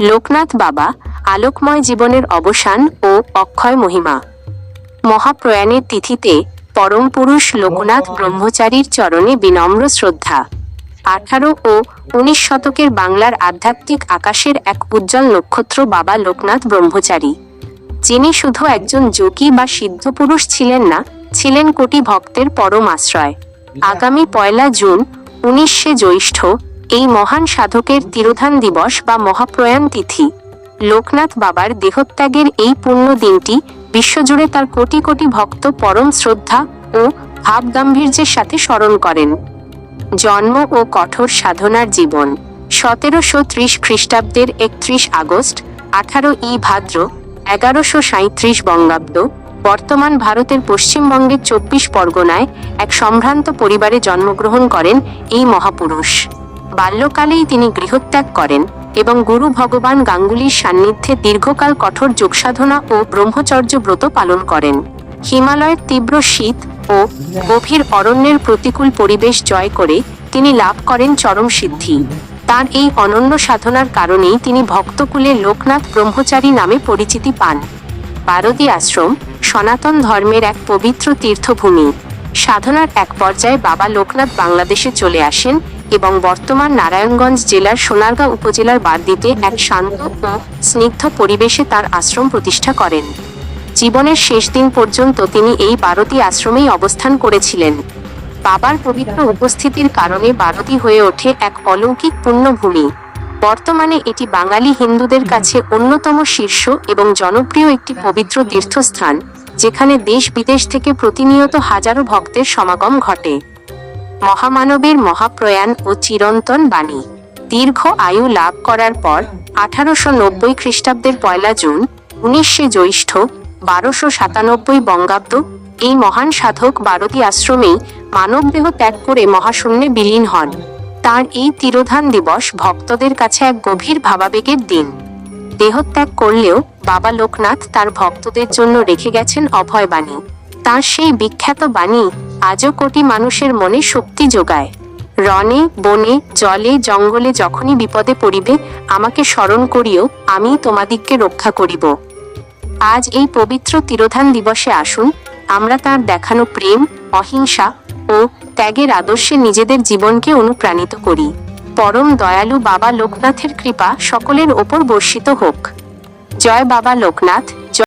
লোকনাথ বাবা, আলোকময় জীবনের অবসান ও অক্ষয় মহিমা। মহাপ্রয়াণের তিথিতে পরম পুরুষ লোকনাথ ব্রহ্মচারীর চরণে বিনম্র শ্রদ্ধা। 18 ও 19 শতকের বাংলার আধ্যাত্মিক আকাশের এক উজ্জ্বল নক্ষত্র বাবা লোকনাথ ব্রহ্মচারী, যিনি শুধু একজন যোগী বা সিদ্ধ পুরুষ ছিলেন না, ছিলেন কোটি ভক্তের পরম আশ্রয়। আগামী 1 জুন 19শে জ্যৈষ্ঠ এই মহান সাধকের তিরোধান দিবস বা মহাপ্রয়াণ তিথি। লোকনাথ বাবার দেহত্যাগের এই পুণ্য দিনটি বিশ্বজুড়ে তার কোটি কোটি ভক্ত পরম শ্রদ্ধা ও ভাবগাম্ভীর্যের সাথে স্মরণ করেন। জন্ম ও কঠোর সাধনার জীবন। 1730 খ্রিস্টাব্দের 31 আগস্ট 18 ভাদ্র 1137 বঙ্গাব্দ বর্তমান ভারতের পশ্চিমবঙ্গের 24 পরগনায় এক সম্ভ্রান্ত পরিবারে জন্মগ্রহণ করেন এই মহাপুরুষ। বাল্যকালেই তিনি গৃহত্যাগ করেন এবং গুরু ভগবান গাঙ্গুলির সান্নিধ্যে দীর্ঘকাল কঠোর যোগসাধনা ও ব্রহ্মচর্য ব্রত পালন করেন। হিমালয়ের তীব্র শীত ও গভীর অরণ্যের প্রতিকূল পরিবেশ জয় করে তিনি লাভ করেন চরম সিদ্ধি। তার এই অনন্য সাধনার কারণেই তিনি ভক্তকুলে লোকনাথ ব্রহ্মচারী নামে পরিচিতি পান। বারদী আশ্রম সনাতন ধর্মের এক পবিত্র তীর্থভূমি। সাধনার এক পর্যায়ে বাবা লোকনাথ বাংলাদেশে চলে আসেন এবং বর্তমান নারায়ণগঞ্জ জেলার সোনারগাঁ উপজেলার বারদীতে এক শান্ত ও স্নিগ্ধ পরিবেশে তার আশ্রম প্রতিষ্ঠা করেন। জীবনের শেষ দিন পর্যন্ত তিনি এই বারদী আশ্রমেই অবস্থান করেছিলেন। বাবার পবিত্র উপস্থিতির কারণে বারদী হয়ে ওঠে এক অলৌকিক পুণ্যভূমি। বর্তমানে এটি বাঙালি হিন্দুদের কাছে অন্যতম শীর্ষ এবং জনপ্রিয় একটি পবিত্র তীর্থস্থান, যেখানে দেশ বিদেশ থেকে প্রতিনিয়ত হাজারো ভক্তের সমাগম ঘটে। মহামানবের মহাপ্রয়াণ ও চিরন্তন বাণী। দীর্ঘ আয়ু লাভ করার পর 1890 খ্রিস্টাব্দের 1 জুন 19শে জ্যৈষ্ঠ 1297 বঙ্গাব্দ এই মহান সাধক বারদী আশ্রমেই মানবদেহ ত্যাগ করে মহাশূন্যে বিলীন হন। তার এই তিরোধান দিবস ভক্তদের কাছে এক গভীর ভাবাবেগের দিন। দেহত্যাগ করলেও বাবা লোকনাথ তার ভক্তদের জন্য রেখে গেছেন অভয় বাণী। তার সেই বিখ্যাত বাণী আজও কোটি মানুষের মনে শক্তি যোগায়। রণে বনে জলে জঙ্গলে যখনই বিপদে পড়িবে, আমাকে স্মরণ করিও, আমি তোমাদিগকে রক্ষা করিব। আজ এই পবিত্র তিরোধান দিবসে আসুন আমরা তার দেখানো প্রেম, অহিংসা ও ত্যাগের আদর্শে নিজেদের জীবনকে অনুপ্রাণিত করি। পরম দয়ালু বাবা লোকনাথের কৃপা সকলের ওপর বর্ষিত হোক। জয় বাবা লোকনাথ।